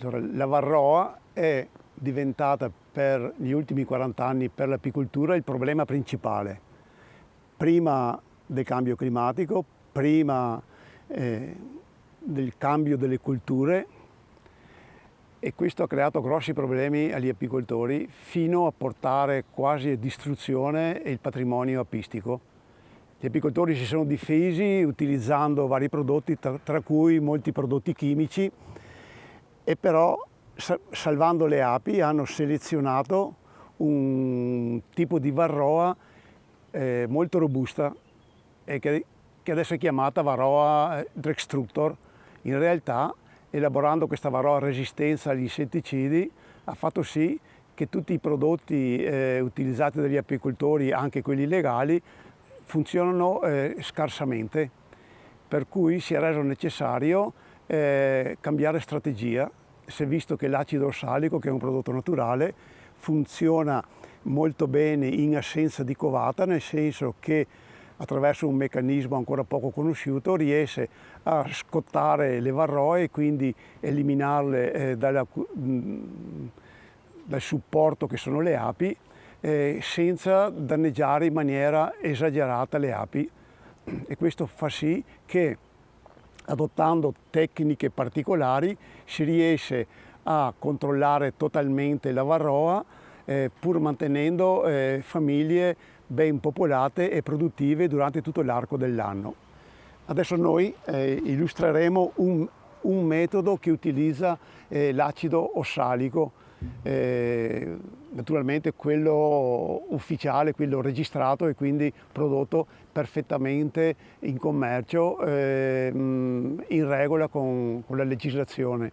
Allora, la varroa è diventata per gli ultimi 40 anni per l'apicoltura il problema principale. Prima del cambio climatico, prima del cambio delle colture, e questo ha creato grossi problemi agli apicoltori fino a portare quasi a distruzione il patrimonio apistico. Gli apicoltori si sono difesi utilizzando vari prodotti, tra cui molti prodotti chimici, e però salvando le api hanno selezionato un tipo di varroa molto robusta e che adesso è chiamata varroa Drextractor. In realtà, elaborando questa varroa a resistenza agli insetticidi, ha fatto sì che tutti i prodotti utilizzati dagli apicoltori, anche quelli legali, funzionano scarsamente, per cui si è reso necessario cambiare strategia. Si è visto che l'acido ossalico, che è un prodotto naturale, funziona molto bene in assenza di covata, nel senso che attraverso un meccanismo ancora poco conosciuto riesce a scottare le varroe e quindi eliminarle dal supporto che sono le api, senza danneggiare in maniera esagerata le api. E questo fa sì che, adottando tecniche particolari, si riesce a controllare totalmente la varroa, pur mantenendo famiglie ben popolate e produttive durante tutto l'arco dell'anno. Adesso noi illustreremo un metodo che utilizza l'acido ossalico, naturalmente quello ufficiale, quello registrato e quindi prodotto perfettamente in commercio, in regola con la legislazione.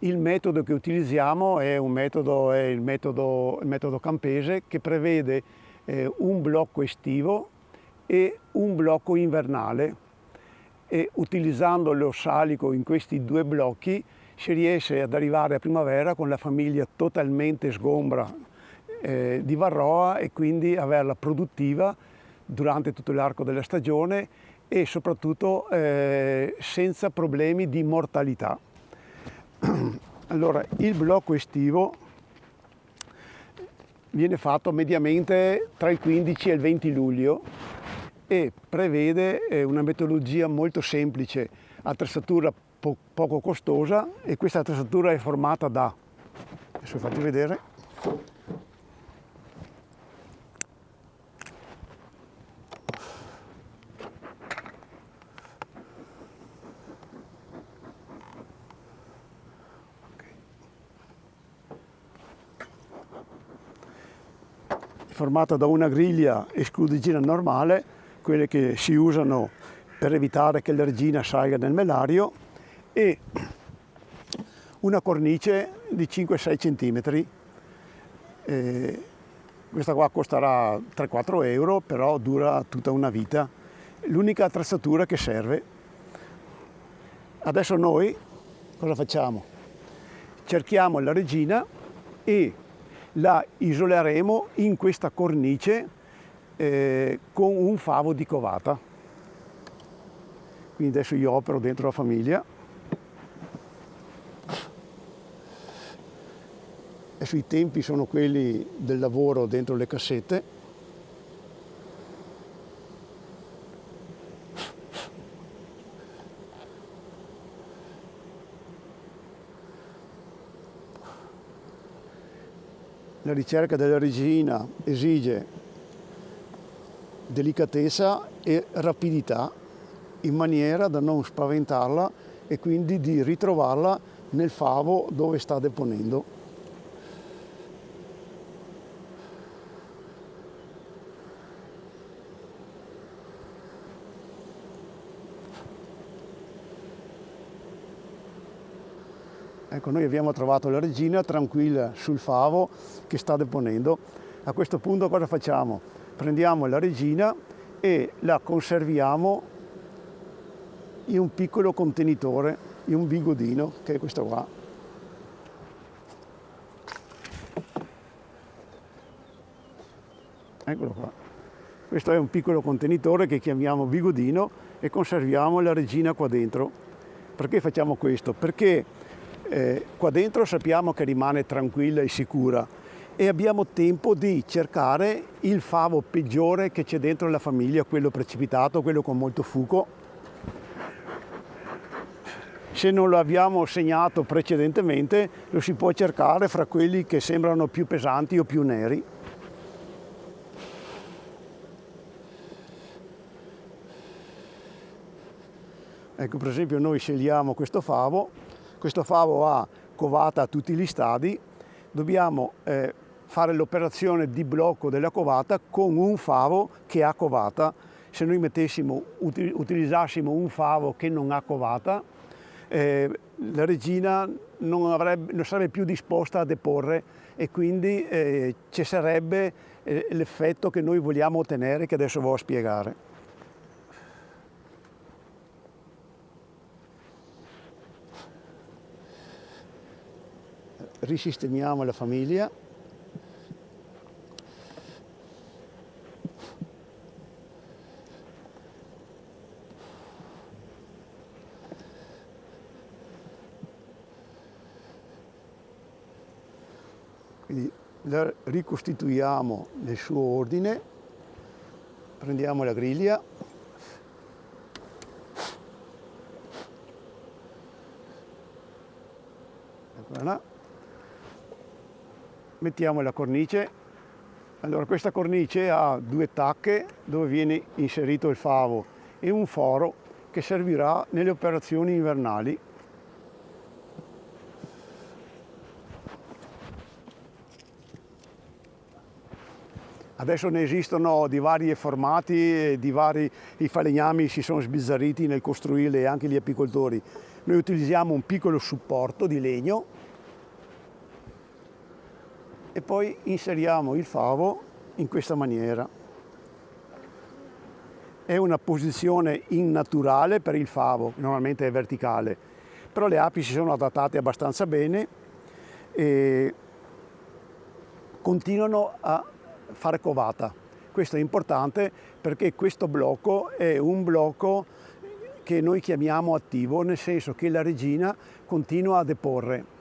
Il metodo che utilizziamo è il metodo campese, che prevede un blocco estivo e un blocco invernale, e utilizzando l'ossalico in questi due blocchi si riesce ad arrivare a primavera con la famiglia totalmente sgombra di varroa, e quindi averla produttiva durante tutto l'arco della stagione e soprattutto senza problemi di mortalità. Allora, il blocco estivo viene fatto mediamente tra il 15 e il 20 luglio e prevede una metodologia molto semplice, attrezzatura poco costosa, e questa attrezzatura è formata da, adesso vi faccio vedere, formata da una griglia escludigina normale, quelle che si usano per evitare che la regina salga nel melario, e una cornice di 5-6 cm. Questa qua costerà 3-4 euro, però dura tutta una vita. L'unica attrezzatura che serve. Adesso noi cosa facciamo? Cerchiamo la regina e la isoleremo in questa cornice con un favo di covata. Quindi adesso io opero dentro la famiglia. Adesso i tempi sono quelli del lavoro dentro le cassette. La ricerca della regina esige delicatezza e rapidità, in maniera da non spaventarla e quindi di ritrovarla nel favo dove sta deponendo. Ecco, noi abbiamo trovato la regina tranquilla sul favo che sta deponendo. A questo punto cosa facciamo? Prendiamo la regina e la conserviamo in un piccolo contenitore, in un bigodino, che è questo qua. Eccolo qua. Questo è un piccolo contenitore che chiamiamo bigodino e conserviamo la regina qua dentro. Perché facciamo questo? Perché qua dentro sappiamo che rimane tranquilla e sicura e abbiamo tempo di cercare il favo peggiore che c'è dentro la famiglia, quello precipitato, quello con molto fuoco. Se non lo abbiamo segnato precedentemente, lo si può cercare fra quelli che sembrano più pesanti o più neri. Ecco, per esempio noi scegliamo questo favo ha covata a tutti gli stadi, dobbiamo fare l'operazione di blocco della covata con un favo che ha covata. Se noi utilizzassimo un favo che non ha covata, la regina non sarebbe più disposta a deporre e quindi cesserebbe l'effetto che noi vogliamo ottenere, che adesso vado a spiegare. Risistemiamo la famiglia. Quindi la ricostituiamo nel suo ordine, prendiamo la griglia, eccola là, mettiamo la cornice. Allora questa cornice ha 2 tacche dove viene inserito il favo e un foro che servirà nelle operazioni invernali. Adesso ne esistono di vari formati, i falegnami si sono sbizzarriti nel costruirle, anche gli apicoltori. Noi utilizziamo un piccolo supporto di legno e poi inseriamo il favo in questa maniera. È una posizione innaturale per il favo, normalmente è verticale, però le api si sono adattate abbastanza bene e continuano a fare covata. Questo è importante perché questo blocco è un blocco che noi chiamiamo attivo, nel senso che la regina continua a deporre.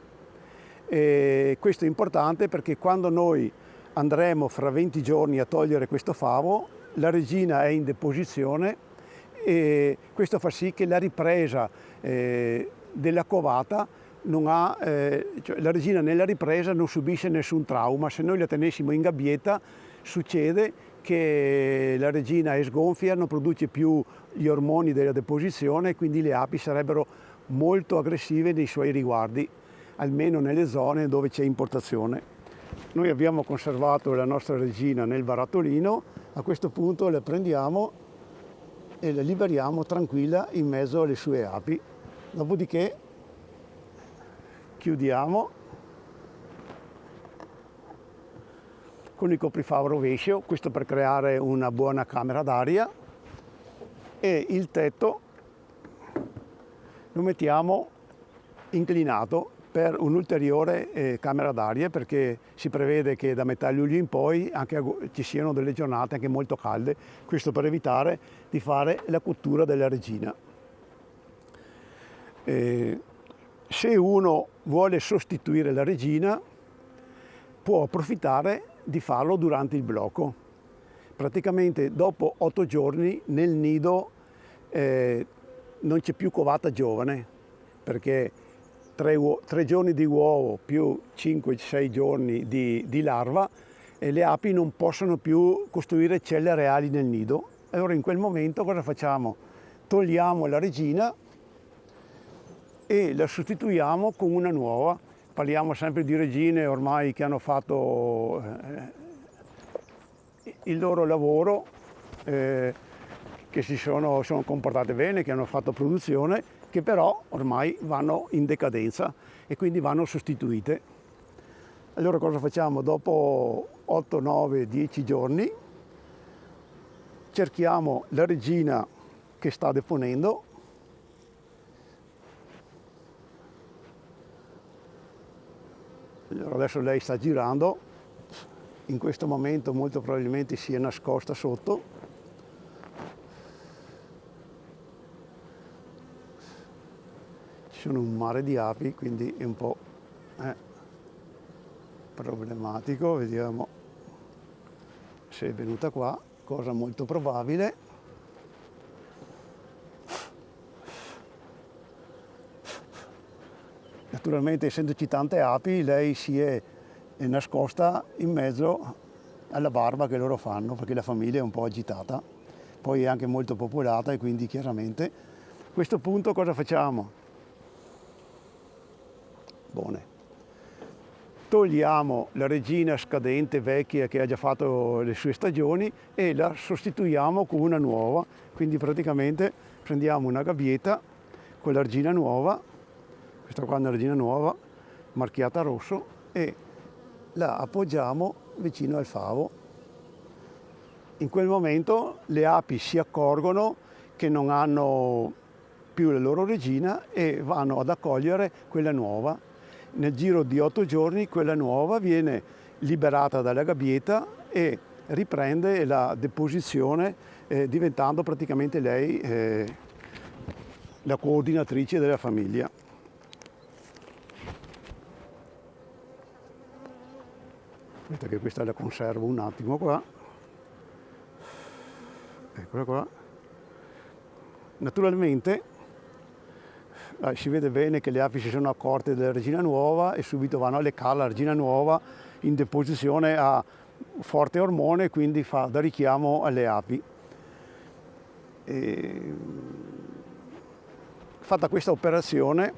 E questo è importante perché quando noi andremo fra 20 giorni a togliere questo favo, la regina è in deposizione e questo fa sì che la ripresa della covata cioè la regina nella ripresa non subisce nessun trauma. Se noi la tenessimo in gabbietta succede che la regina è sgonfia, non produce più gli ormoni della deposizione e quindi le api sarebbero molto aggressive nei suoi riguardi, almeno nelle zone dove c'è importazione. Noi abbiamo conservato la nostra regina nel barattolino, a questo punto la prendiamo e la liberiamo tranquilla in mezzo alle sue api. Dopodiché chiudiamo con il coprifavo rovescio, questo per creare una buona camera d'aria, e il tetto lo mettiamo inclinato per un'ulteriore camera d'aria, perché si prevede che da metà luglio in poi ci siano delle giornate anche molto calde, questo per evitare di fare la cottura della regina. Se uno vuole sostituire la regina può approfittare di farlo durante il blocco. Praticamente dopo 8 giorni nel nido non c'è più covata giovane, perché 3 giorni di uovo più 5-6 giorni di larva e le api non possono più costruire celle reali nel nido. Allora in quel momento cosa facciamo? Togliamo la regina e la sostituiamo con una nuova. Parliamo sempre di regine ormai che hanno fatto il loro lavoro, che si sono comportate bene, che hanno fatto produzione, che però ormai vanno in decadenza e quindi vanno sostituite. Allora cosa facciamo? Dopo 8, 9, 10 giorni cerchiamo la regina che sta deponendo. Allora adesso lei sta girando, in questo momento molto probabilmente si è nascosta sotto. sono un mare di api, quindi è un po' problematico. Vediamo se è venuta qua, cosa molto probabile. Naturalmente, essendoci tante api, lei si è nascosta in mezzo alla barba che loro fanno, perché la famiglia è un po' agitata, poi è anche molto popolata e quindi chiaramente a questo punto cosa facciamo? Buone. Togliamo la regina scadente vecchia che ha già fatto le sue stagioni e la sostituiamo con una nuova, quindi praticamente prendiamo una gabbietta con l'argina nuova, questa qua è una regina nuova marchiata rosso, e la appoggiamo vicino al favo. In quel momento le api si accorgono che non hanno più la loro regina e vanno ad accogliere quella nuova. Nel giro di 8 giorni quella nuova viene liberata dalla gabbietta e riprende la deposizione, diventando praticamente lei la coordinatrice della famiglia. Aspetta che questa la conservo un attimo qua. Eccola qua. Naturalmente si vede bene che le api si sono accorte della regina nuova e subito vanno a leccare la regina nuova in deposizione a forte ormone, quindi fa da richiamo alle api. Fatta questa operazione,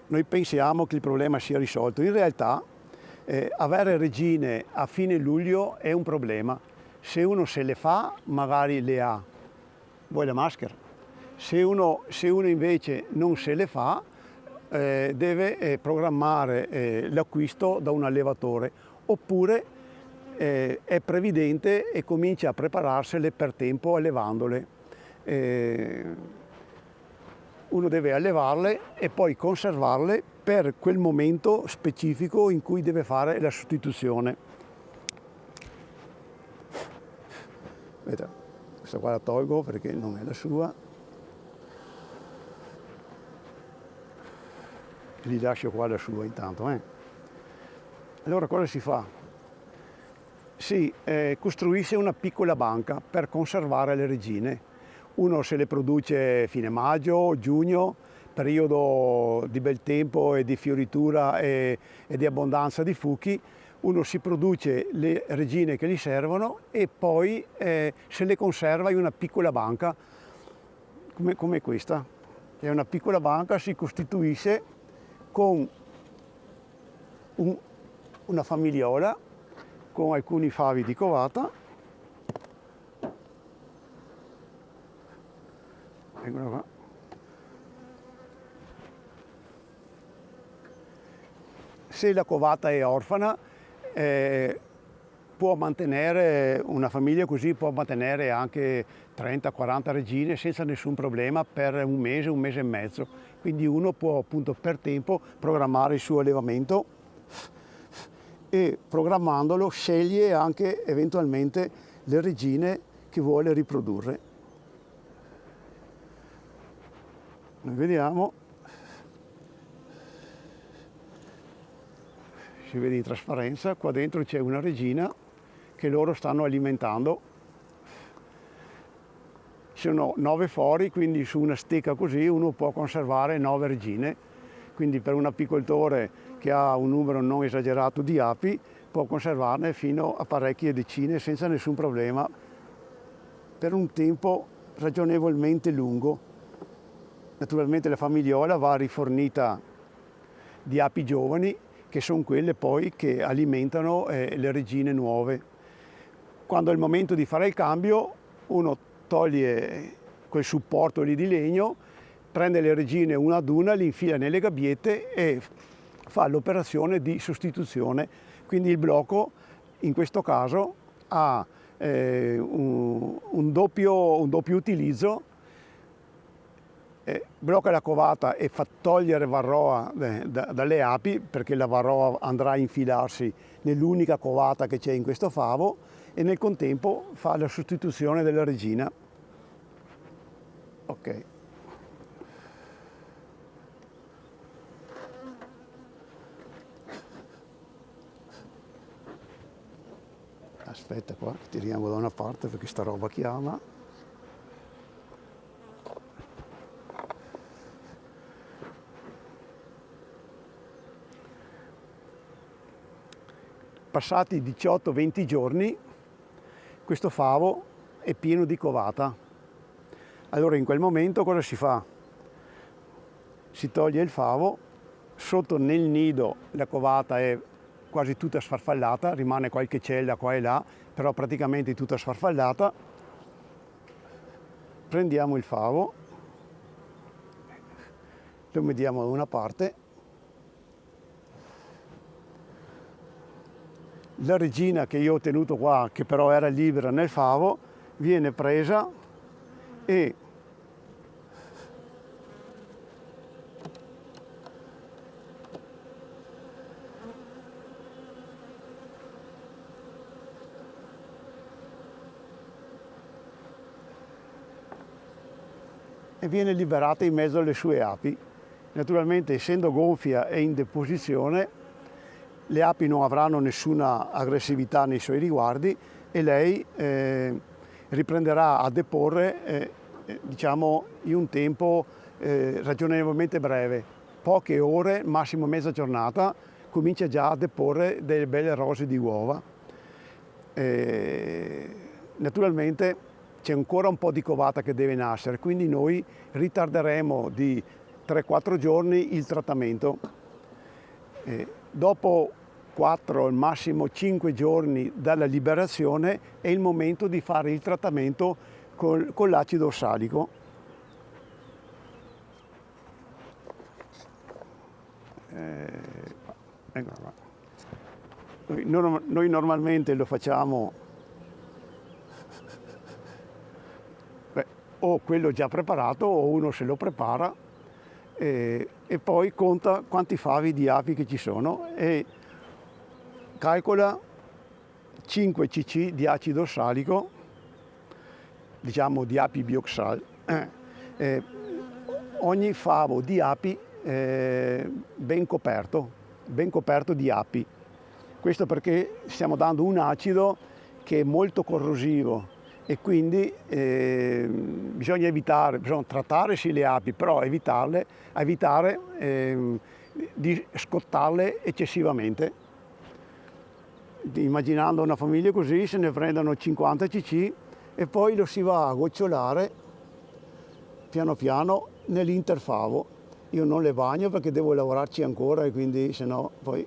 noi pensiamo che il problema sia risolto. In realtà avere regine a fine luglio è un problema. Se uno se le fa, magari le ha. Vuoi la maschera? Se uno invece non se le fa, deve programmare l'acquisto da un allevatore, oppure è previdente e comincia a prepararsele per tempo allevandole. Uno deve allevarle e poi conservarle per quel momento specifico in cui deve fare la sostituzione. Vedete, questa qua la tolgo perché non è la sua. Gli lascio qua la sua intanto. Allora cosa si fa? Si costruisce una piccola banca per conservare le regine. Uno se le produce fine maggio, giugno, periodo di bel tempo e di fioritura e di abbondanza di fuchi. Uno si produce le regine che gli servono e poi se le conserva in una piccola banca come questa. È una piccola banca, si costituisce con una famigliola con alcuni favi di covata. Eccola qua. Se la covata è orfana, può mantenere una famiglia così, può mantenere anche 30-40 regine senza nessun problema per un mese e mezzo. Quindi uno può appunto per tempo programmare il suo allevamento e programmandolo sceglie anche eventualmente le regine che vuole riprodurre. Noi vediamo, si vede in trasparenza, qua dentro c'è una regina che loro stanno alimentando. Ci sono 9 fori, quindi su una stecca così uno può conservare 9 regine. Quindi per un apicoltore che ha un numero non esagerato di api può conservarne fino a parecchie decine senza nessun problema per un tempo ragionevolmente lungo. Naturalmente la famigliola va rifornita di api giovani, che sono quelle poi che alimentano le regine nuove. Quando è il momento di fare il cambio, uno toglie quel supporto lì di legno, prende le regine una ad una, li infila nelle gabbiette e fa l'operazione di sostituzione. Quindi il blocco in questo caso ha un doppio utilizzo. Blocca la covata e fa togliere varroa dalle api, perché la varroa andrà a infilarsi nell'unica covata che c'è in questo favo, e nel contempo fa la sostituzione della regina. Ok. Aspetta qua, tiriamo da una parte perché sta roba chiama. Passati 18-20 giorni questo favo è pieno di covata. Allora in quel momento cosa si fa? Si toglie il favo, sotto nel nido la covata è quasi tutta sfarfallata, rimane qualche cella qua e là, però praticamente tutta sfarfallata. Prendiamo il favo, lo mettiamo da una parte, la regina che io ho tenuto qua, che però era libera nel favo, viene presa e viene liberata in mezzo alle sue api. Naturalmente, essendo gonfia e in deposizione, le api non avranno nessuna aggressività nei suoi riguardi e lei riprenderà a deporre diciamo in un tempo ragionevolmente breve, poche ore, massimo mezza giornata, comincia già a deporre delle belle rose di uova. Naturalmente c'è ancora un po' di covata che deve nascere, quindi noi ritarderemo di 3-4 giorni il trattamento. Dopo 4 al massimo 5 giorni dalla liberazione è il momento di fare il trattamento con l'acido ossalico. Noi normalmente lo facciamo o quello già preparato o uno se lo prepara e poi conta quanti favi di api che ci sono e calcola 5 cc di acido ossalico, diciamo di api bioxal, ogni favo di api ben coperto di api. Questo perché stiamo dando un acido che è molto corrosivo e quindi bisogna trattare sì le api, però evitare di scottarle eccessivamente. Immaginando una famiglia così, se ne prendono 50 cc e poi lo si va a gocciolare piano piano nell'interfavo. Io non le bagno perché devo lavorarci ancora e quindi sennò poi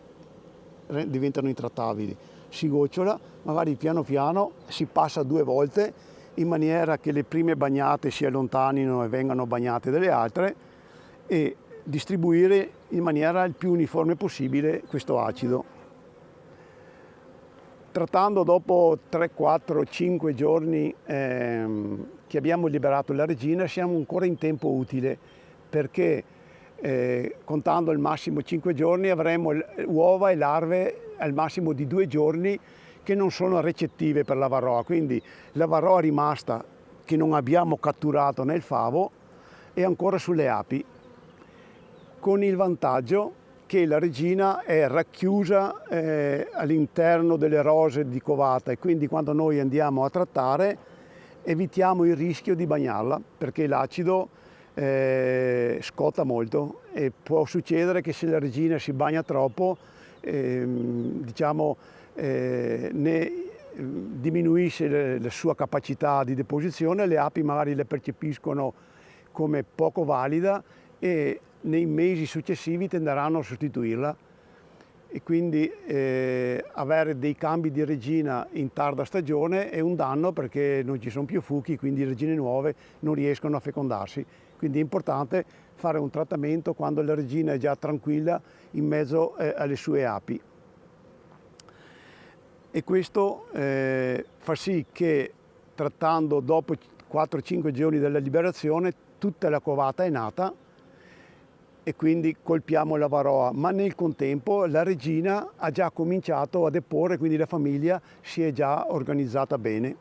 diventano intrattabili. Si gocciola, magari piano piano si passa 2 volte in maniera che le prime bagnate si allontanino e vengano bagnate dalle altre e distribuire in maniera il più uniforme possibile questo acido. Trattando dopo 3, 4, 5 giorni che abbiamo liberato la regina siamo ancora in tempo utile perché contando al massimo 5 giorni avremo uova e larve al massimo di 2 giorni che non sono recettive per la varroa, quindi la varroa rimasta che non abbiamo catturato nel favo è ancora sulle api, con il vantaggio che la regina è racchiusa all'interno delle rose di covata e quindi quando noi andiamo a trattare evitiamo il rischio di bagnarla perché l'acido scotta molto e può succedere che se la regina si bagna troppo diciamo ne diminuisce la sua capacità di deposizione, le api magari le percepiscono come poco valida e nei mesi successivi tenderanno a sostituirla e quindi avere dei cambi di regina in tarda stagione è un danno perché non ci sono più fuchi, quindi regine nuove non riescono a fecondarsi. Quindi è importante fare un trattamento quando la regina è già tranquilla in mezzo alle sue api. E questo fa sì che trattando dopo 4-5 giorni dalla liberazione tutta la covata è nata e quindi colpiamo la varroa, ma nel contempo la regina ha già cominciato a deporre, quindi la famiglia si è già organizzata bene.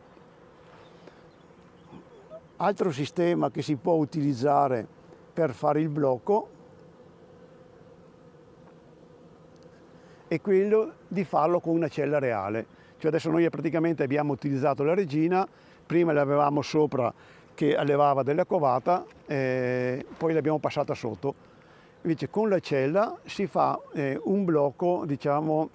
Altro sistema che si può utilizzare per fare il blocco è quello di farlo con una cella reale, Cioè adesso noi praticamente abbiamo utilizzato la regina, prima l'avevamo sopra che allevava della covata, poi l'abbiamo passata sotto. Invece con la cella si fa un blocco, diciamo,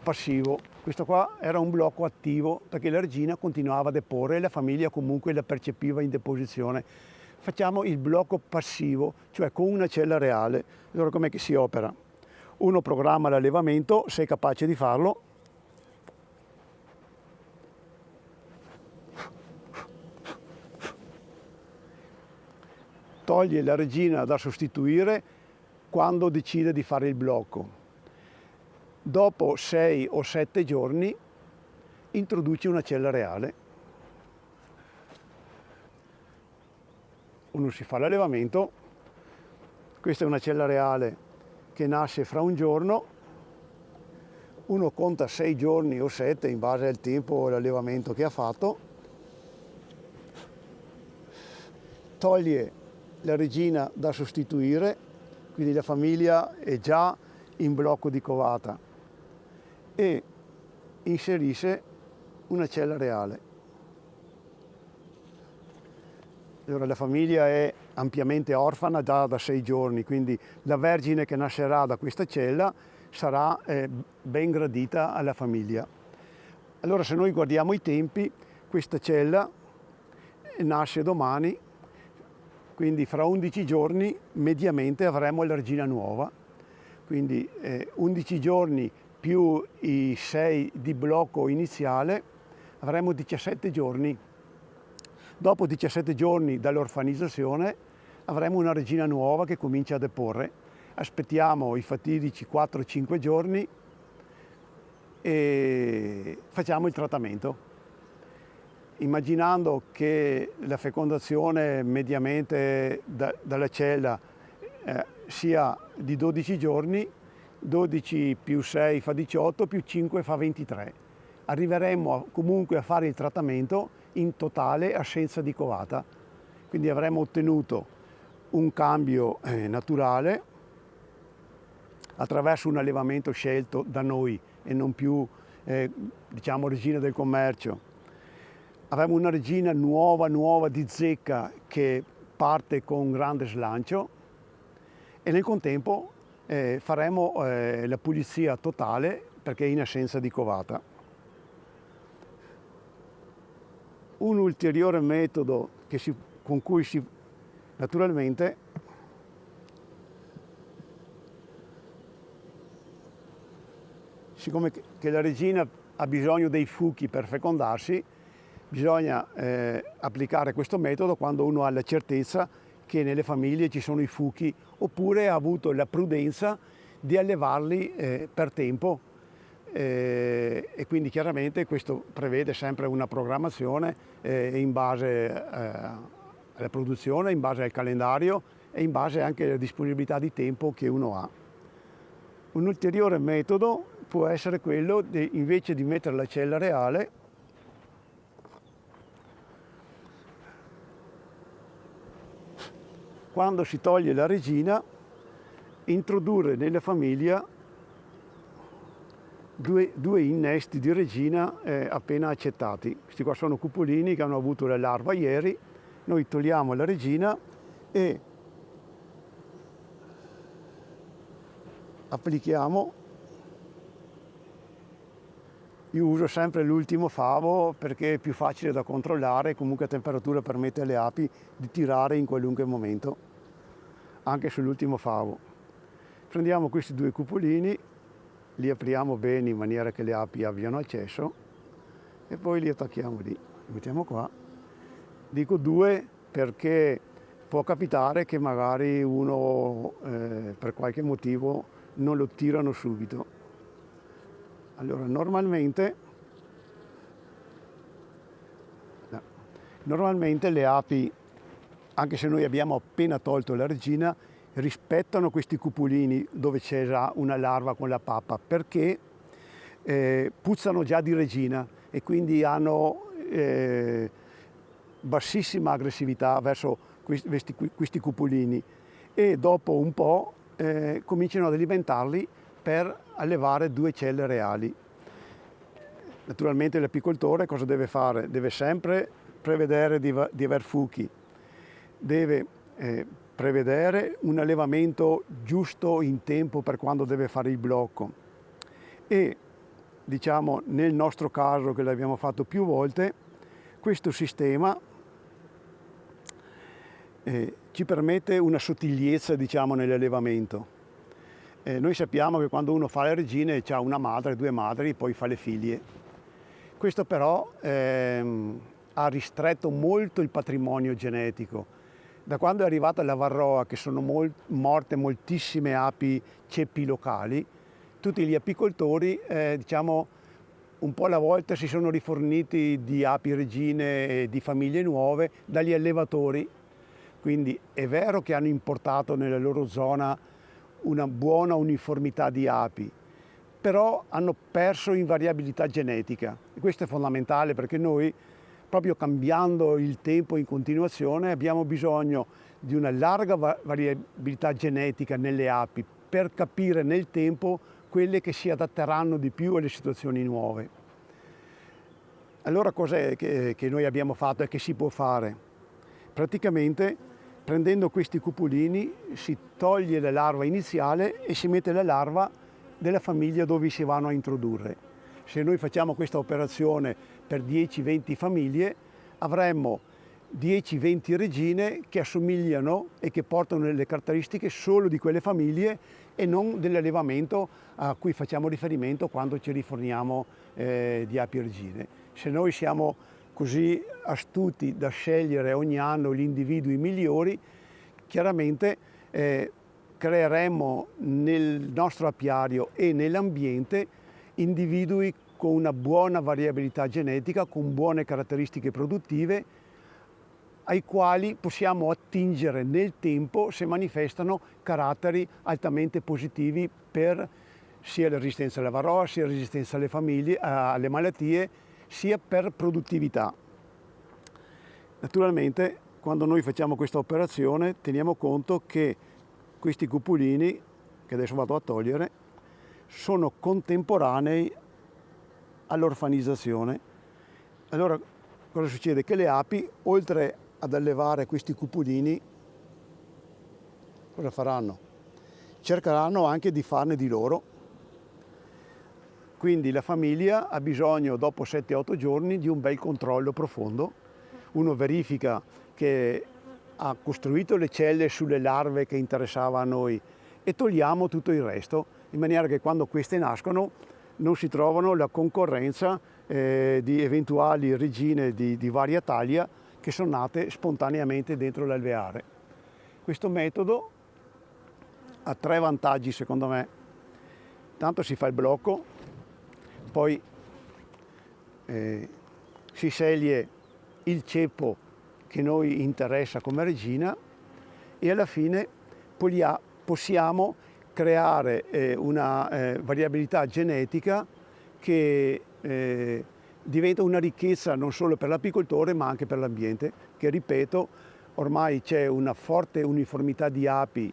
passivo. Questo qua era un blocco attivo perché la regina continuava a deporre e la famiglia comunque la percepiva in deposizione. Facciamo il blocco passivo, cioè con una cella reale. Allora com'è che si opera? Uno programma l'allevamento, se è capace di farlo. Toglie la regina da sostituire quando decide di fare il blocco. Dopo 6 o 7 giorni introduce una cella reale. Uno si fa l'allevamento, questa è una cella reale che nasce fra un giorno, uno conta 6 giorni o 7 in base al tempo e all'allevamento che ha fatto, toglie la regina da sostituire, quindi la famiglia è già in blocco di covata, e inserisce una cella reale. Allora la famiglia è ampiamente orfana già da 6 giorni, quindi la vergine che nascerà da questa cella sarà ben gradita alla famiglia. Allora se noi guardiamo i tempi, questa cella nasce domani, quindi fra 11 giorni mediamente avremo la regina nuova, quindi 11 giorni più i 6 di blocco iniziale, avremo 17 giorni. Dopo 17 giorni dall'orfanizzazione avremo una regina nuova che comincia a deporre. Aspettiamo i fatidici 4-5 giorni e facciamo il trattamento. Immaginando che la fecondazione mediamente dalla cella sia di 12 giorni, 12 più 6 fa 18, più 5 fa 23. Arriveremo comunque a fare il trattamento in totale assenza di covata. Quindi avremo ottenuto un cambio naturale attraverso un allevamento scelto da noi e non più diciamo regina del commercio. Avremo una regina nuova di zecca che parte con grande slancio e nel contempo faremo la pulizia totale perché è in assenza di covata. Un ulteriore metodo con cui naturalmente siccome che la regina ha bisogno dei fuchi per fecondarsi, bisogna applicare questo metodo quando uno ha la certezza che nelle famiglie ci sono i fuchi oppure ha avuto la prudenza di allevarli per tempo. E quindi chiaramente questo prevede sempre una programmazione in base alla produzione, in base al calendario e in base anche alla disponibilità di tempo che uno ha. Un ulteriore metodo può essere quello di, invece di mettere la cella reale, quando si toglie la regina, introdurre nella famiglia due innesti di regina appena accettati. Questi qua sono cupolini che hanno avuto la larva ieri. Noi togliamo la regina e applichiamo. Io uso sempre l'ultimo favo perché è più facile da controllare, comunque a temperatura permette alle api di tirare in qualunque momento, anche sull'ultimo favo. Prendiamo questi due cupolini, li apriamo bene in maniera che le api abbiano accesso e poi li attacchiamo lì. Li mettiamo qua. Dico due perché può capitare che magari uno per qualche motivo non lo tirano subito. Allora normalmente le api, anche se noi abbiamo appena tolto la regina, rispettano questi cupolini dove c'è già una larva con la pappa perché puzzano già di regina e quindi hanno bassissima aggressività verso questi cupolini e dopo un po' cominciano ad alimentarli per allevare due celle reali. Naturalmente l'apicoltore cosa deve fare? Deve sempre prevedere di aver fuchi, deve prevedere un allevamento giusto in tempo per quando deve fare il blocco e, diciamo, nel nostro caso, che l'abbiamo fatto più volte, questo sistema ci permette una sottigliezza, diciamo, nell'allevamento. Noi sappiamo che quando uno fa le regine ha una madre, due madri, poi fa le figlie. Questo però ha ristretto molto il patrimonio genetico. Da quando è arrivata la varroa, che sono morte moltissime api ceppi locali, tutti gli apicoltori, diciamo, un po' alla volta si sono riforniti di api regine e di famiglie nuove dagli allevatori. Quindi è vero che hanno importato nella loro zona una buona uniformità di api, però hanno perso in variabilità genetica. E questo è fondamentale perché noi, proprio cambiando il tempo in continuazione, abbiamo bisogno di una larga variabilità genetica nelle api per capire nel tempo quelle che si adatteranno di più alle situazioni nuove. Allora cos'è che noi abbiamo fatto e che si può fare? Praticamente, prendendo questi cupolini, si toglie la larva iniziale e si mette la larva della famiglia dove si vanno a introdurre. Se noi facciamo questa operazione per 10-20 famiglie, avremmo 10-20 regine che assomigliano e che portano le caratteristiche solo di quelle famiglie e non dell'allevamento a cui facciamo riferimento quando ci riforniamo di api regine. Se noi siamo così astuti da scegliere ogni anno gli individui migliori, chiaramente creeremo nel nostro apiario e nell'ambiente individui con una buona variabilità genetica, con buone caratteristiche produttive, ai quali possiamo attingere nel tempo se manifestano caratteri altamente positivi per sia la resistenza alla varroa, sia la resistenza alle famiglie, alle malattie, sia per produttività. Naturalmente, quando noi facciamo questa operazione, teniamo conto che questi cupolini, che adesso vado a togliere, sono contemporanei all'orfanizzazione. Allora, cosa succede? Che le api, oltre ad allevare questi cupolini, cosa faranno? Cercheranno anche di farne di loro. Quindi la famiglia ha bisogno, dopo 7-8 giorni, di un bel controllo profondo. Uno verifica che ha costruito le celle sulle larve che interessava a noi e togliamo tutto il resto, in maniera che quando queste nascono non si trovano la concorrenza di eventuali regine di varia taglia che sono nate spontaneamente dentro l'alveare. Questo metodo ha 3 vantaggi secondo me. Tanto si fa il blocco, poi si sceglie il ceppo che noi interessa come regina e alla fine possiamo creare una variabilità genetica che diventa una ricchezza non solo per l'apicoltore ma anche per l'ambiente, che ripeto, ormai c'è una forte uniformità di api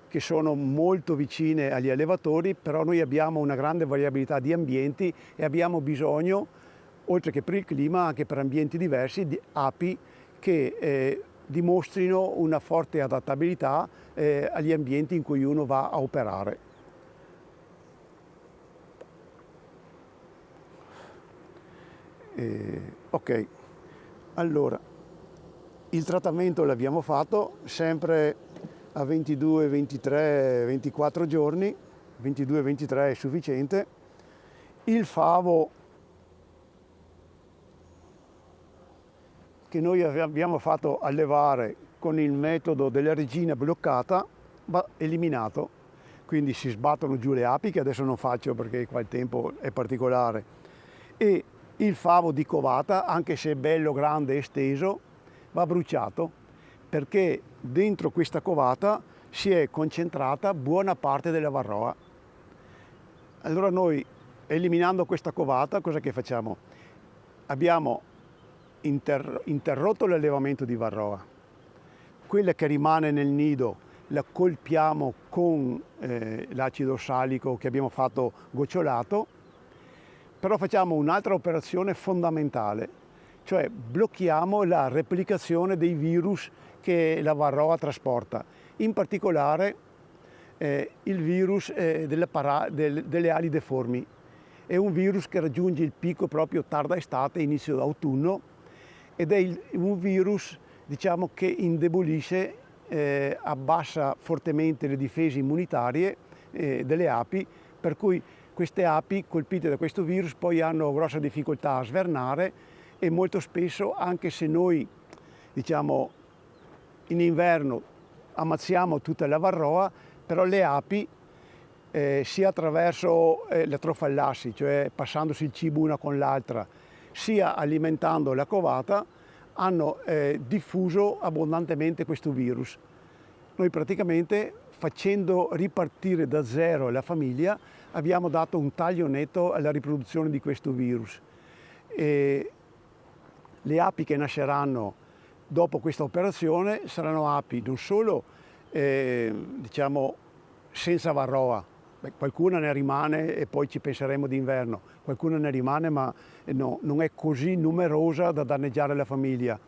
che sono molto vicine agli allevatori, però noi abbiamo una grande variabilità di ambienti e abbiamo bisogno, oltre che per il clima, anche per ambienti diversi, di api che dimostrino una forte adattabilità agli ambienti in cui uno va a operare. Ok, allora, il trattamento l'abbiamo fatto sempre a 22, 23, 24 giorni, 22-23 è sufficiente. Il favo che noi abbiamo fatto allevare con il metodo della regina bloccata va eliminato, quindi si sbattono giù le api, che adesso non faccio perché qua il tempo è particolare, e il favo di covata, anche se è bello, grande e esteso, va bruciato perché dentro questa covata si è concentrata buona parte della varroa. Allora noi, eliminando questa covata, cosa che facciamo? Abbiamo interrotto l'allevamento di varroa. Quella che rimane nel nido la colpiamo con l'acido ossalico che abbiamo fatto gocciolato, Però facciamo un'altra operazione fondamentale, cioè blocchiamo la replicazione dei virus che la varroa trasporta, in particolare il virus delle ali deformi. È un virus che raggiunge il picco proprio tarda estate, inizio d'autunno, ed è un virus, diciamo, che indebolisce, abbassa fortemente le difese immunitarie delle api, per cui queste api colpite da questo virus poi hanno grossa difficoltà a svernare e molto spesso, anche se noi, diciamo, in inverno ammazziamo tutta la varroa, però le api, sia attraverso la trofallassi, cioè passandosi il cibo una con l'altra, sia alimentando la covata, hanno diffuso abbondantemente questo virus. Noi praticamente, facendo ripartire da zero la famiglia, abbiamo dato un taglio netto alla riproduzione di questo virus. E le api che nasceranno dopo questa operazione saranno api non solo diciamo senza varroa, qualcuna ne rimane e poi ci penseremo d'inverno, qualcuna ne rimane ma no, non è così numerosa da danneggiare la famiglia,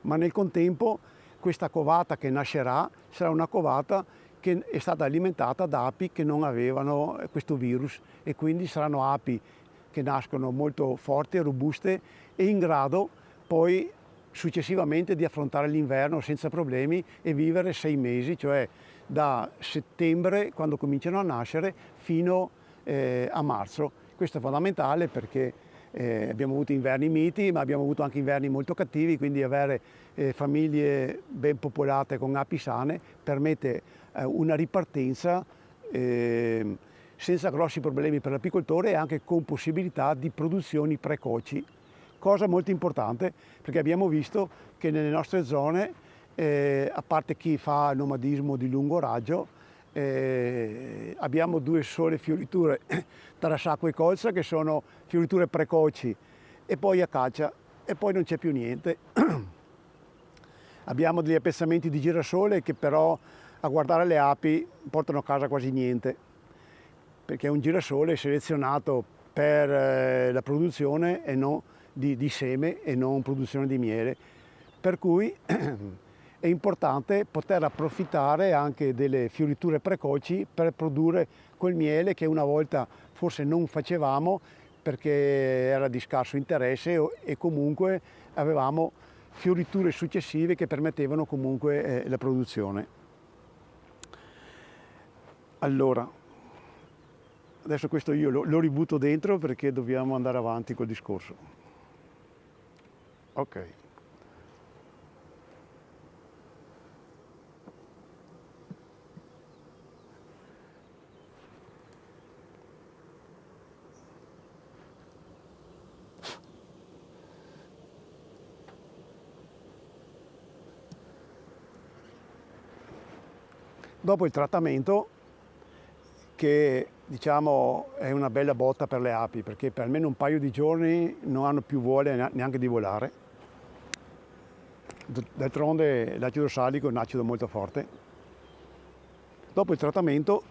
ma nel contempo questa covata che nascerà sarà una covata che è stata alimentata da api che non avevano questo virus, e quindi saranno api che nascono molto forti e robuste e in grado poi successivamente di affrontare l'inverno senza problemi e vivere 6 mesi, cioè da settembre, quando cominciano a nascere, fino a marzo. Questo è fondamentale perché abbiamo avuto inverni miti, ma abbiamo avuto anche inverni molto cattivi, quindi avere famiglie ben popolate con api sane permette una ripartenza senza grossi problemi per l'apicoltore e anche con possibilità di produzioni precoci. Cosa molto importante, perché abbiamo visto che nelle nostre zone, a parte chi fa nomadismo di lungo raggio, abbiamo 2 sole fioriture, Tarasacco e Colza, che sono fioriture precoci, e poi Acacia, e poi non c'è più niente. Abbiamo degli appezzamenti di girasole che però, a guardare le api, portano a casa quasi niente, perché un girasole è selezionato per la produzione e non di seme e non produzione di miele, per cui è importante poter approfittare anche delle fioriture precoci per produrre quel miele che una volta forse non facevamo perché era di scarso interesse e comunque avevamo fioriture successive che permettevano comunque la produzione. Allora, adesso questo io lo ributto dentro perché dobbiamo andare avanti col discorso. Ok. Dopo il trattamento, che diciamo è una bella botta per le api, perché per almeno un paio di giorni non hanno più voglia neanche di volare. D'altronde l'acido salico è un acido molto forte. Dopo il trattamento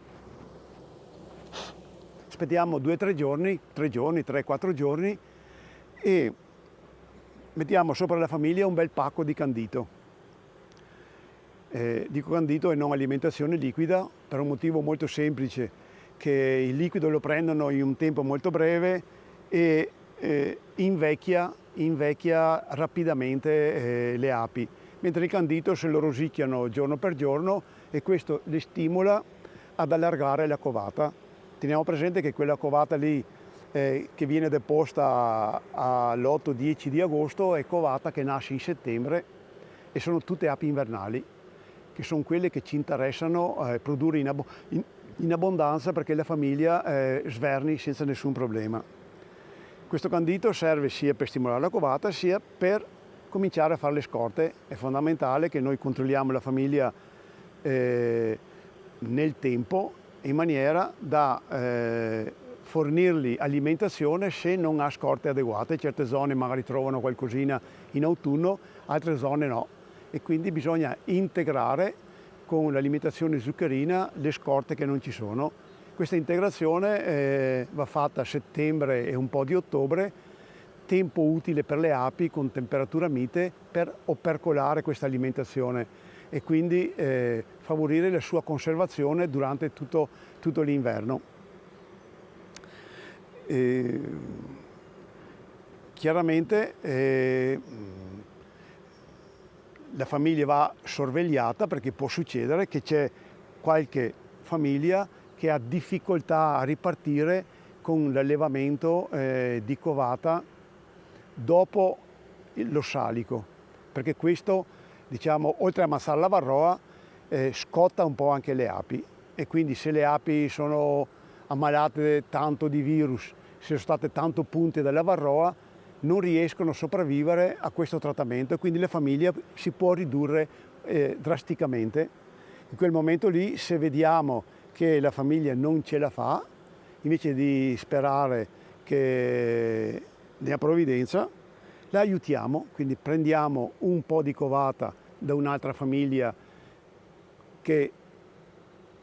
aspettiamo 2-3 giorni, 3-4 giorni, e mettiamo sopra la famiglia un bel pacco di candito. Dico candito e non alimentazione liquida per un motivo molto semplice, che il liquido lo prendono in un tempo molto breve e invecchia rapidamente le api, mentre il candito se lo rosicchiano giorno per giorno e questo le stimola ad allargare la covata. Teniamo presente che quella covata lì che viene deposta all'8-10 di agosto è covata che nasce in settembre e sono tutte api invernali, che sono quelle che ci interessano produrre in abbondanza perché la famiglia sverni senza nessun problema. Questo candito serve sia per stimolare la covata sia per cominciare a fare le scorte. È fondamentale che noi controlliamo la famiglia nel tempo in maniera da fornirgli alimentazione se non ha scorte adeguate. Certe zone magari trovano qualcosina in autunno, altre zone no. E quindi bisogna integrare con l'alimentazione zuccherina le scorte che non ci sono Questa integrazione va fatta a settembre e un po' di ottobre, tempo utile per le api con temperatura mite per opercolare questa alimentazione e quindi favorire la sua conservazione durante tutto l'inverno. Chiaramente la famiglia va sorvegliata perché può succedere che c'è qualche famiglia che ha difficoltà a ripartire con l'allevamento di covata dopo l'ossalico, perché questo, diciamo, oltre a ammazzare la varroa, scotta un po' anche le api e quindi se le api sono ammalate tanto di virus, se sono state tanto punte dalla varroa, non riescono a sopravvivere a questo trattamento e quindi la famiglia si può ridurre drasticamente. In quel momento lì, se vediamo che la famiglia non ce la fa, invece di sperare che dia provvidenza, la aiutiamo, quindi prendiamo un po' di covata da un'altra famiglia che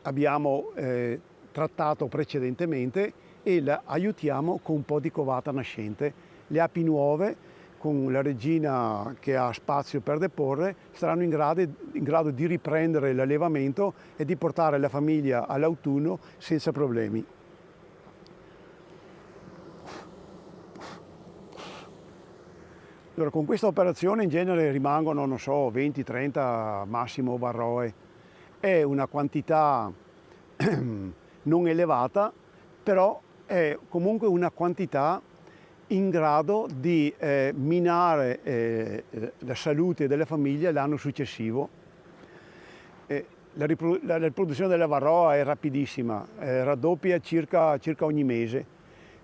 abbiamo trattato precedentemente e la aiutiamo con un po' di covata nascente. Le api nuove, con la regina che ha spazio per deporre, saranno in grado di riprendere l'allevamento e di portare la famiglia all'autunno senza problemi. Allora, con questa operazione in genere rimangono, non so, 20-30 massimo varroe. È una quantità non elevata, però è comunque una quantità in grado di minare la salute della famiglia l'anno successivo. La riproduzione della varroa è rapidissima, raddoppia circa ogni mese.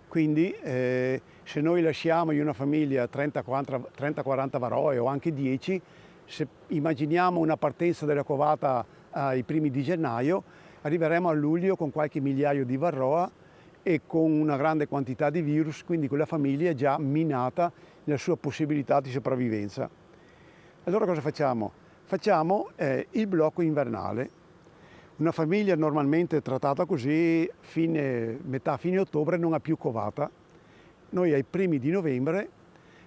Quindi se noi lasciamo in una famiglia 30-40 varroe o anche 10, se immaginiamo una partenza della covata ai primi di gennaio, arriveremo a luglio con qualche migliaio di varroa e con una grande quantità di virus, quindi quella famiglia è già minata nella sua possibilità di sopravvivenza. Allora cosa facciamo? Facciamo il blocco invernale. Una famiglia normalmente trattata così, metà fine ottobre, non ha più covata. Noi ai primi di novembre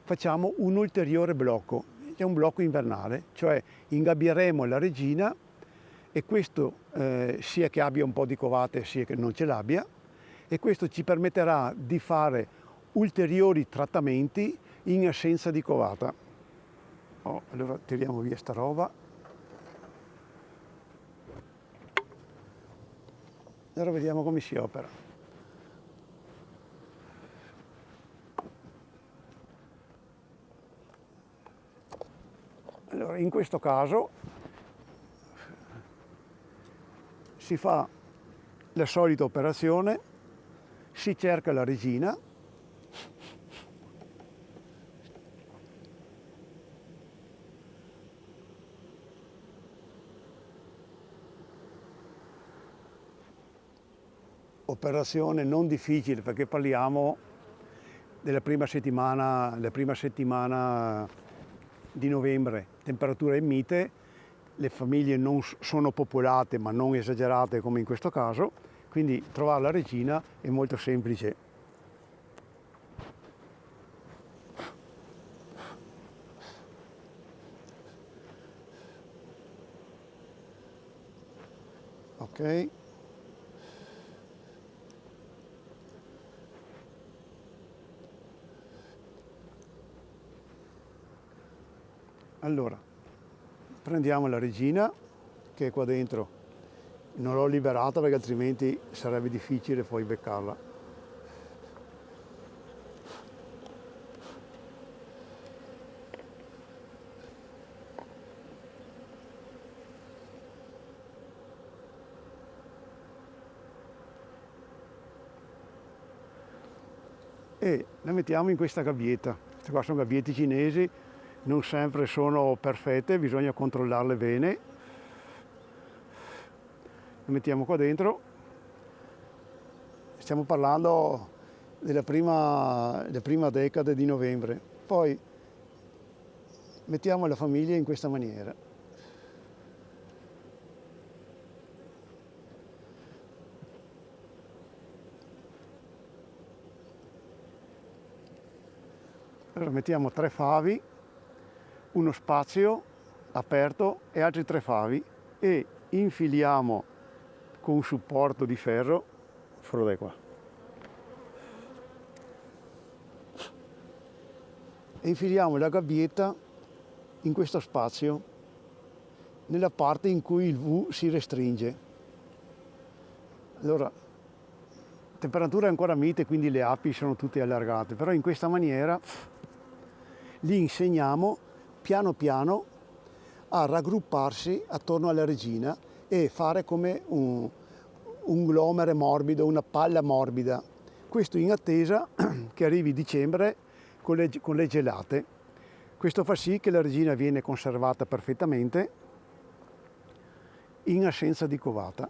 facciamo un ulteriore blocco, è un blocco invernale, cioè ingabbieremo la regina e questo sia che abbia un po' di covate sia che non ce l'abbia, e questo ci permetterà di fare ulteriori trattamenti in assenza di covata. Allora tiriamo via sta roba. Allora vediamo come si opera. Allora, in questo caso si fa la solita operazione, si cerca la regina, operazione non difficile perché parliamo della prima settimana di novembre, temperature mite, le famiglie non sono popolate ma non esagerate come in questo caso, quindi trovare la regina è molto semplice. Ok. Allora, prendiamo la regina che è qua dentro, non l'ho liberata perché altrimenti sarebbe difficile poi beccarla. E la mettiamo in questa gabbietta. Queste qua sono gabbiette cinesi, non sempre sono perfette, bisogna controllarle bene. La mettiamo qua dentro. Stiamo parlando della prima decade di novembre. Poi mettiamo la famiglia in questa maniera. Allora mettiamo 3 favi, uno spazio aperto e altri 3 favi e infiliamo con un supporto di ferro, fuori da qua. E infiliamo la gabbietta in questo spazio, nella parte in cui il V si restringe. Allora, la temperatura è ancora mite, quindi le api sono tutte allargate, però in questa maniera li insegniamo piano piano a raggrupparsi attorno alla regina e fare come un glomere morbido, una palla morbida. Questo in attesa che arrivi dicembre con le gelate. Questo fa sì che la regina viene conservata perfettamente in assenza di covata.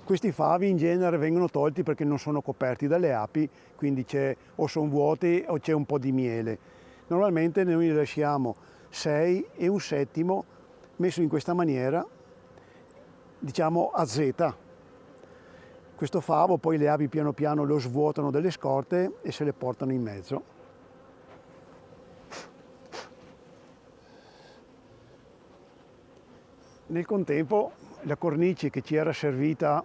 Questi favi in genere vengono tolti perché non sono coperti dalle api, quindi o sono vuoti o c'è un po' di miele. Normalmente noi ne lasciamo 6 e un settimo messo in questa maniera, diciamo a Z. Questo favo poi le api piano piano lo svuotano delle scorte e se le portano in mezzo. Nel contempo la cornice che ci era servita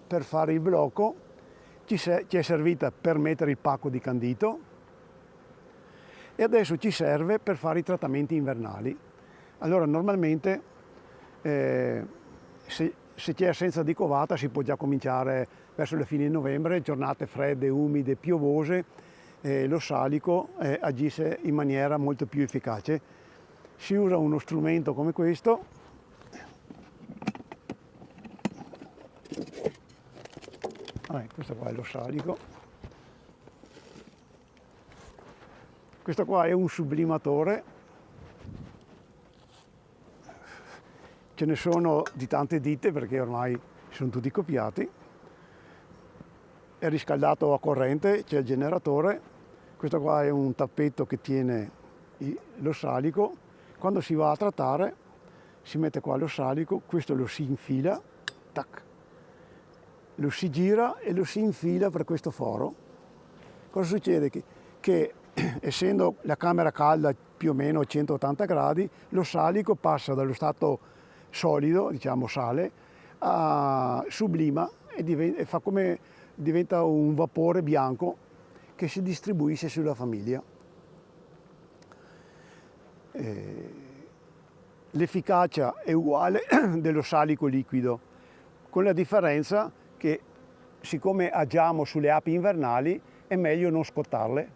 per fare il blocco ci è servita per mettere il pacco di candito e adesso ci serve per fare i trattamenti invernali. Allora normalmente se c'è assenza di covata si può già cominciare verso la fine di novembre, giornate fredde, umide, piovose, lo salico agisce in maniera molto più efficace. Si usa uno strumento come questo, questo qua è lo salico, questo qua è un sublimatore, ce ne sono di tante ditte perché ormai sono tutti copiati, è riscaldato a corrente, c'è il generatore, questo qua è un tappetto che tiene lo salico, quando si va a trattare si mette qua lo salico, questo lo si infila, tac, lo si gira e lo si infila per questo foro. Cosa succede? Che essendo la camera calda più o meno a 180 gradi, lo salico passa dallo stato solido, diciamo sale, a sublima e diventa un vapore bianco che si distribuisce sulla famiglia. L'efficacia è uguale dello salico liquido, con la differenza che siccome agiamo sulle api invernali è meglio non scottarle.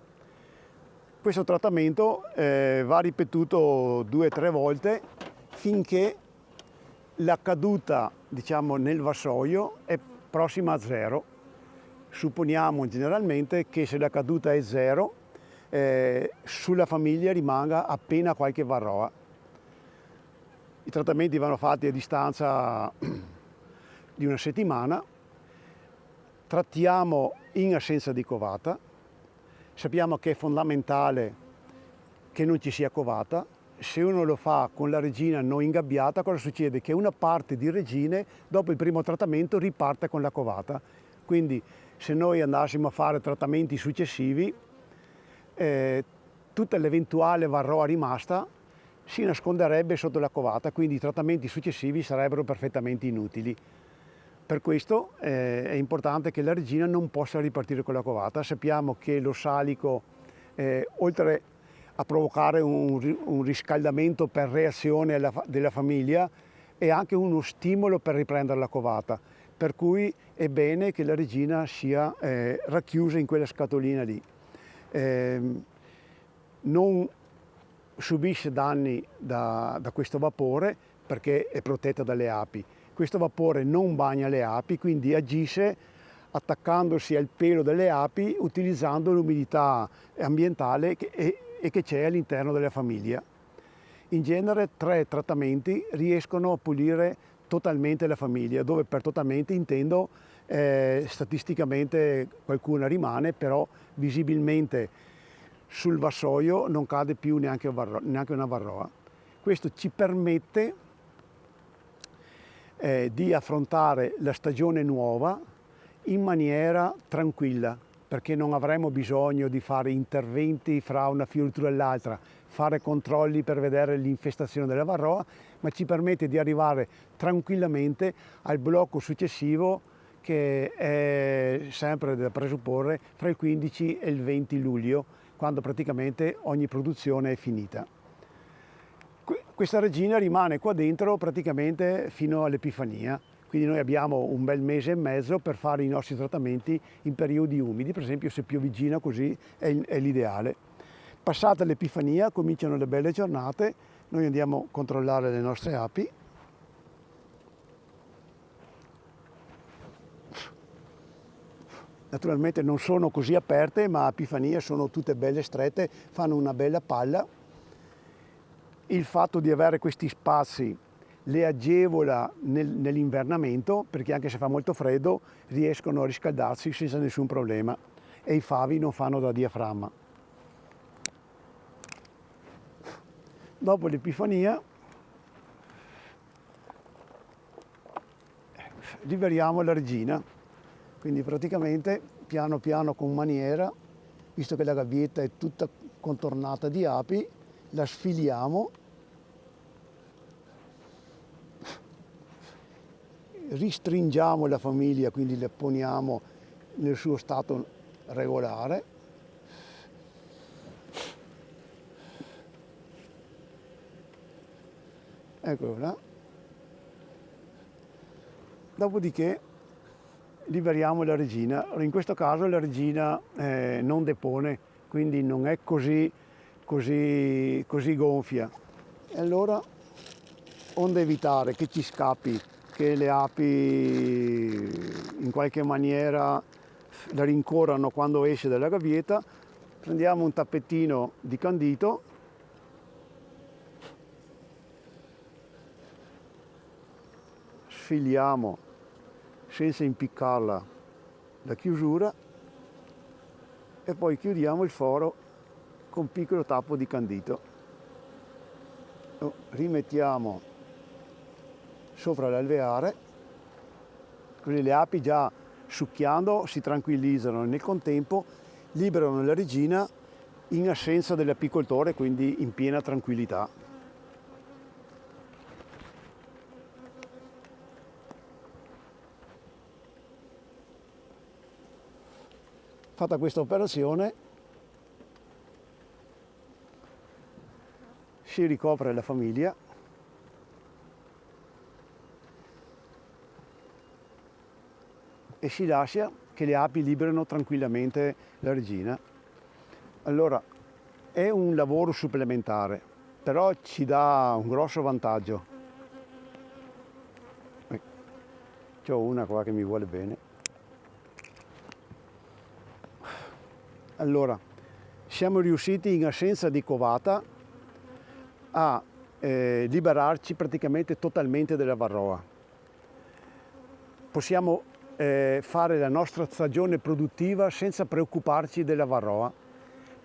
Questo trattamento va ripetuto 2 o 3 volte finché la caduta, diciamo, nel vassoio è prossima a 0. Supponiamo generalmente che se la caduta è 0, sulla famiglia rimanga appena qualche varroa. I trattamenti vanno fatti a distanza di una settimana. Trattiamo in assenza di covata, sappiamo che è fondamentale che non ci sia covata. Se uno lo fa con la regina non ingabbiata, cosa succede? Che una parte di regine dopo il primo trattamento riparte con la covata. Quindi se noi andassimo a fare trattamenti successivi, tutta l'eventuale varroa rimasta si nasconderebbe sotto la covata, quindi i trattamenti successivi sarebbero perfettamente inutili. Per questo è importante che la regina non possa ripartire con la covata. Sappiamo che lo salico, oltre a provocare un riscaldamento per reazione della famiglia, è anche uno stimolo per riprendere la covata. Per cui è bene che la regina sia racchiusa in quella scatolina lì. Non subisce danni da questo vapore perché è protetta dalle api. Questo vapore non bagna le api, quindi agisce attaccandosi al pelo delle api utilizzando l'umidità ambientale e che c'è all'interno della famiglia. In genere 3 trattamenti riescono a pulire totalmente la famiglia, dove per totalmente intendo statisticamente qualcuna rimane, però visibilmente sul vassoio non cade più neanche una varroa. Questo ci permette di affrontare la stagione nuova in maniera tranquilla, perché non avremo bisogno di fare interventi fra una fioritura e l'altra, fare controlli per vedere l'infestazione della varroa, ma ci permette di arrivare tranquillamente al blocco successivo, che è sempre da presupporre fra il 15 e il 20 luglio, quando praticamente ogni produzione è finita. Questa regina rimane qua dentro praticamente fino all'Epifania, quindi noi abbiamo un bel mese e mezzo per fare i nostri trattamenti in periodi umidi, per esempio se pioviggina così è l'ideale. Passata l'Epifania cominciano le belle giornate, noi andiamo a controllare le nostre api. Naturalmente non sono così aperte, ma a Epifania sono tutte belle strette, fanno una bella palla. Il fatto di avere questi spazi le agevola nell'invernamento, perché anche se fa molto freddo riescono a riscaldarsi senza nessun problema, e i favi non fanno da diaframma. Dopo l'Epifania liberiamo la regina, quindi praticamente piano piano con maniera, visto che la gabbietta è tutta contornata di api, la sfiliamo, ristringiamo la famiglia, quindi la poniamo nel suo stato regolare. Eccolo là. Dopodiché liberiamo la regina. In questo caso la regina non depone, quindi non è così gonfia. E allora, onde evitare che ci scappi, che le api in qualche maniera la rincorrano quando esce dalla gabbietta, prendiamo un tappettino di candito, sfiliamo senza impiccarla la chiusura e poi chiudiamo il foro con un piccolo tappo di candito. Rimettiamo sopra l'alveare, così le api già succhiando si tranquillizzano e nel contempo liberano la regina in assenza dell'apicoltore, quindi in piena tranquillità. Fatta questa operazione si ricopre la famiglia e si lascia che le api liberino tranquillamente la regina. Allora, è un lavoro supplementare, però ci dà un grosso vantaggio. C'ho una qua che mi vuole bene. Allora, siamo riusciti in assenza di covata a liberarci praticamente totalmente della varroa. Possiamo fare la nostra stagione produttiva senza preoccuparci della varroa,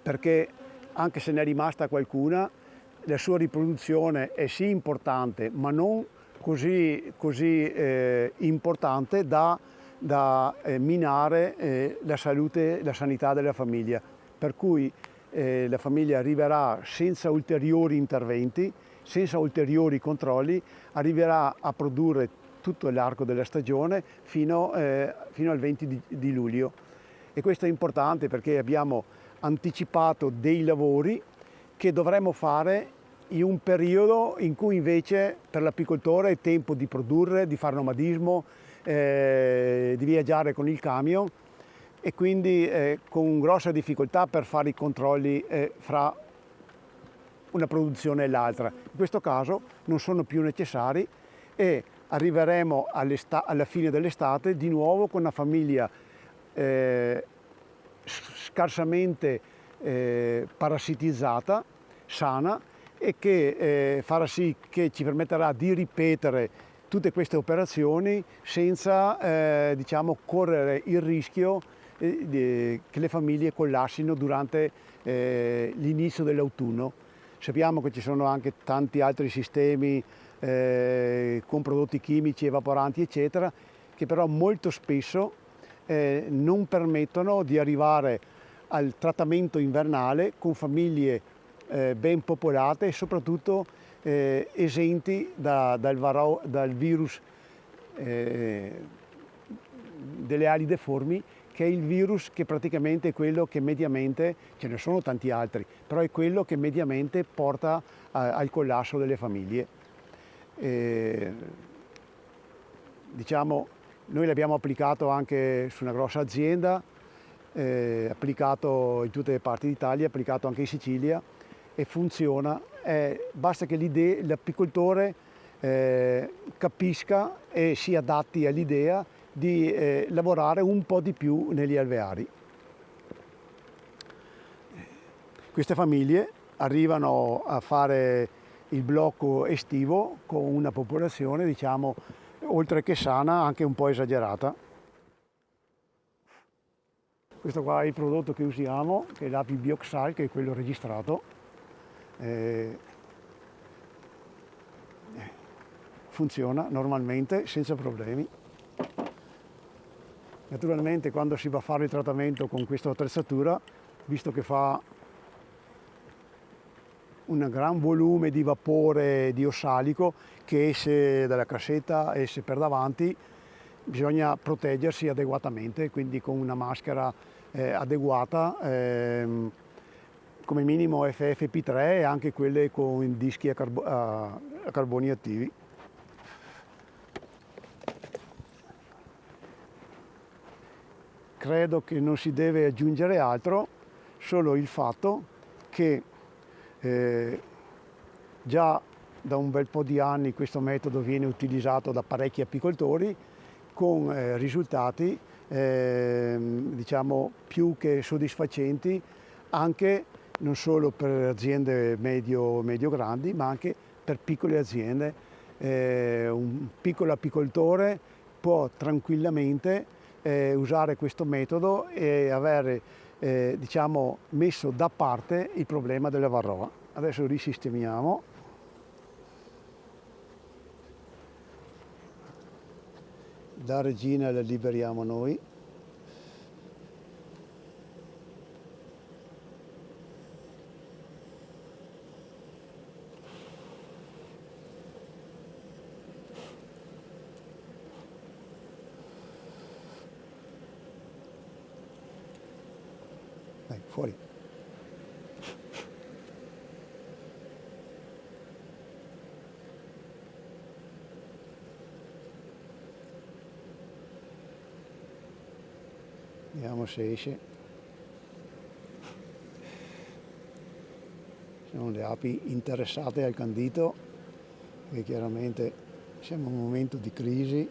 perché anche se ne è rimasta qualcuna, la sua riproduzione è sì importante, ma non così importante da minare la salute, la sanità della famiglia, per cui la famiglia arriverà senza ulteriori interventi, senza ulteriori controlli, arriverà a produrre tutto l'arco della stagione fino al 20 di luglio. E questo è importante perché abbiamo anticipato dei lavori che dovremo fare in un periodo in cui invece per l'apicoltore è tempo di produrre, di fare nomadismo, di viaggiare con il camion e quindi con grossa difficoltà per fare i controlli fra una produzione e l'altra. In questo caso non sono più necessari e arriveremo alla fine dell'estate di nuovo con una famiglia scarsamente parassitizzata, sana, e che farà sì che ci permetterà di ripetere tutte queste operazioni senza diciamo, correre il rischio che le famiglie collassino durante l'inizio dell'autunno. Sappiamo che ci sono anche tanti altri sistemi con prodotti chimici, evaporanti eccetera, che però molto spesso non permettono di arrivare al trattamento invernale con famiglie ben popolate e soprattutto esenti dal virus delle ali deformi, che è il virus che praticamente è quello che mediamente, ce ne sono tanti altri, però è quello che mediamente porta al collasso delle famiglie. Diciamo, noi l'abbiamo applicato anche su una grossa azienda, applicato in tutte le parti d'Italia, applicato anche in Sicilia e funziona. Basta che l'apicoltore capisca e si adatti all'idea di lavorare un po' di più negli alveari. Queste famiglie arrivano a fare il blocco estivo con una popolazione, diciamo, oltre che sana, anche un po' esagerata. Questo qua è il prodotto che usiamo, che è l'Api Bioxal, che è quello registrato. Funziona normalmente, senza problemi. Naturalmente quando si va a fare il trattamento con questa attrezzatura, visto che fa un gran volume di vapore di ossalico che esce dalla cassetta, esce per davanti, bisogna proteggersi adeguatamente, quindi con una maschera adeguata, come minimo FFP3 e anche quelle con dischi a carboni attivi. Credo che non si deve aggiungere altro, solo il fatto che già da un bel po' di anni questo metodo viene utilizzato da parecchi apicoltori con risultati diciamo più che soddisfacenti, anche non solo per aziende medio grandi, ma anche per piccole aziende. Un piccolo apicoltore può tranquillamente usare questo metodo e avere diciamo messo da parte il problema della varroa. Adesso risistemiamo. La regina la liberiamo noi. Dai, fuori. Vediamo se esce. Sono le api interessate al candito, che chiaramente siamo in un momento di crisi.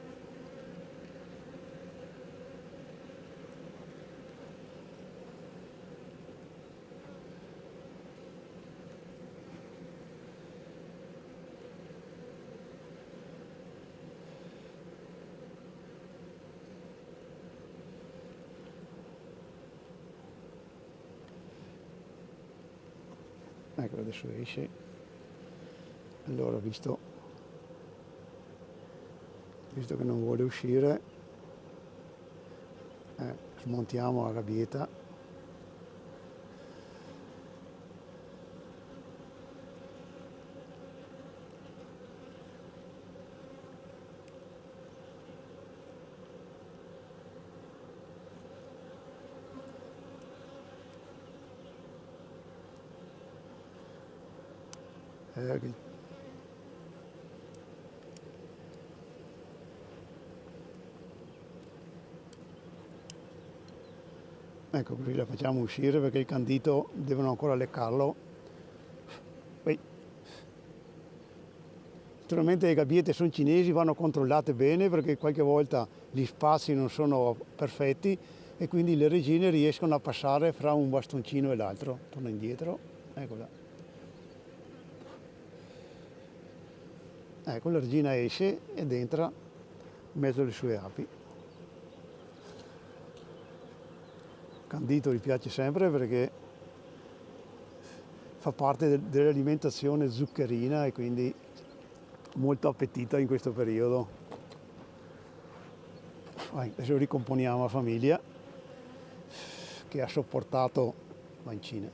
Ecco, adesso esce. Allora, visto che non vuole uscire, smontiamo la gabbietta. Ecco, così la facciamo uscire perché il candito devono ancora leccarlo. Poi, naturalmente le gabbiette sono cinesi, vanno controllate bene perché qualche volta gli spazi non sono perfetti e quindi le regine riescono a passare fra un bastoncino e l'altro. Torna indietro, eccola. Ecco, la regina esce ed entra in mezzo alle sue api. Candito gli piace sempre perché fa parte dell'alimentazione zuccherina e quindi molto appetito in questo periodo. Adesso ricomponiamo la famiglia che ha sopportato, mancine,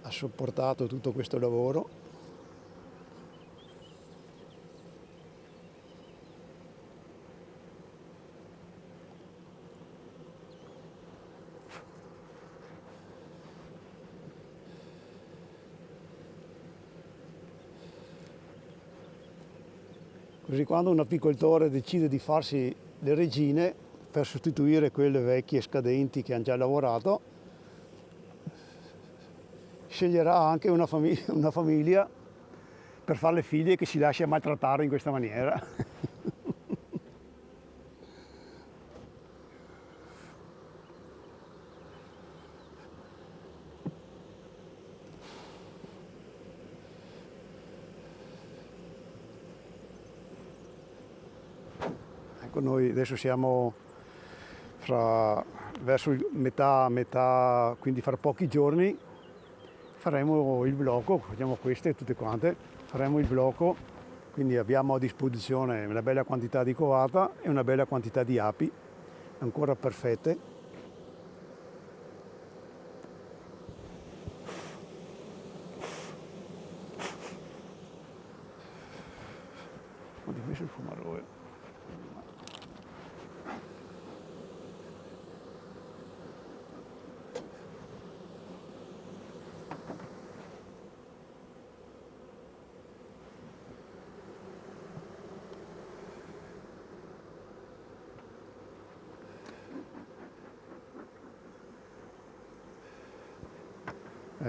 ha sopportato tutto questo lavoro. Così quando un apicoltore decide di farsi le regine per sostituire quelle vecchie scadenti che hanno già lavorato, sceglierà anche una famiglia per fare le figlie che si lascia maltrattare in questa maniera. Ecco, noi adesso siamo verso metà, quindi fra pochi giorni faremo il blocco, facciamo queste tutte quante, faremo il blocco, quindi abbiamo a disposizione una bella quantità di covata e una bella quantità di api, ancora perfette. Ho dimesso il fumarole.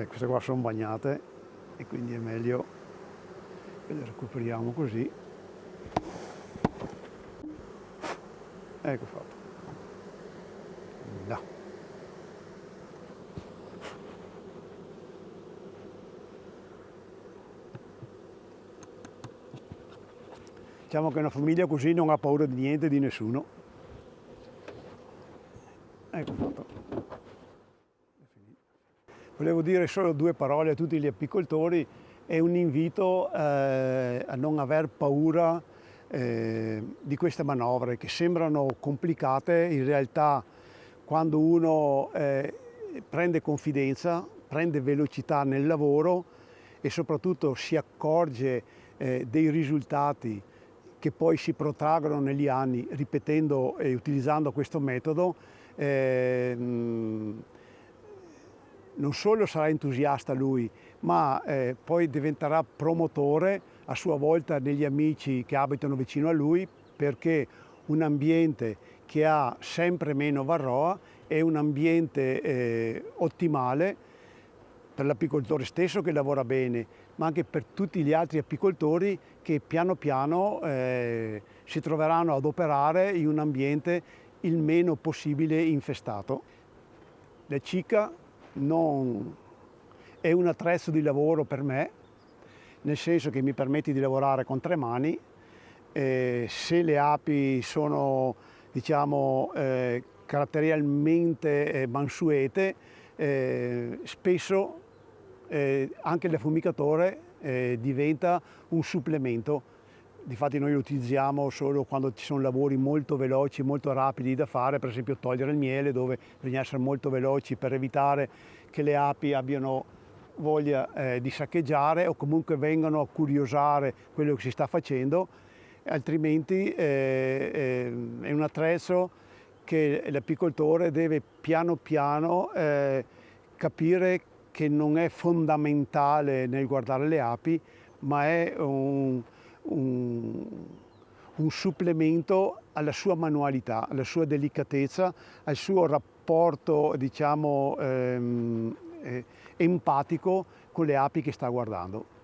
Queste qua sono bagnate e quindi è meglio che le recuperiamo così. Ecco fatto. Là. Diciamo che una famiglia così non ha paura di niente e di nessuno. Ecco fatto. Volevo dire solo due parole a tutti gli apicoltori e un invito a non aver paura di queste manovre che sembrano complicate. In realtà quando uno prende confidenza, prende velocità nel lavoro e soprattutto si accorge dei risultati che poi si protraggono negli anni ripetendo e utilizzando questo metodo, non solo sarà entusiasta lui, ma poi diventerà promotore a sua volta degli amici che abitano vicino a lui, perché un ambiente che ha sempre meno varroa è un ambiente ottimale per l'apicoltore stesso che lavora bene, ma anche per tutti gli altri apicoltori che piano piano si troveranno ad operare in un ambiente il meno possibile infestato. La cicca non è un attrezzo di lavoro per me, nel senso che mi permette di lavorare con 3 mani. Se le api sono, diciamo, caratterialmente mansuete, spesso anche l'affumigatore diventa un supplemento. Difatti noi lo utilizziamo solo quando ci sono lavori molto veloci, molto rapidi da fare, per esempio togliere il miele, dove bisogna essere molto veloci per evitare che le api abbiano voglia di saccheggiare o comunque vengano a curiosare quello che si sta facendo, altrimenti è un attrezzo che l'apicoltore deve piano piano capire che non è fondamentale nel guardare le api, ma è un supplemento alla sua manualità, alla sua delicatezza, al suo rapporto, diciamo, empatico con le api che sta guardando.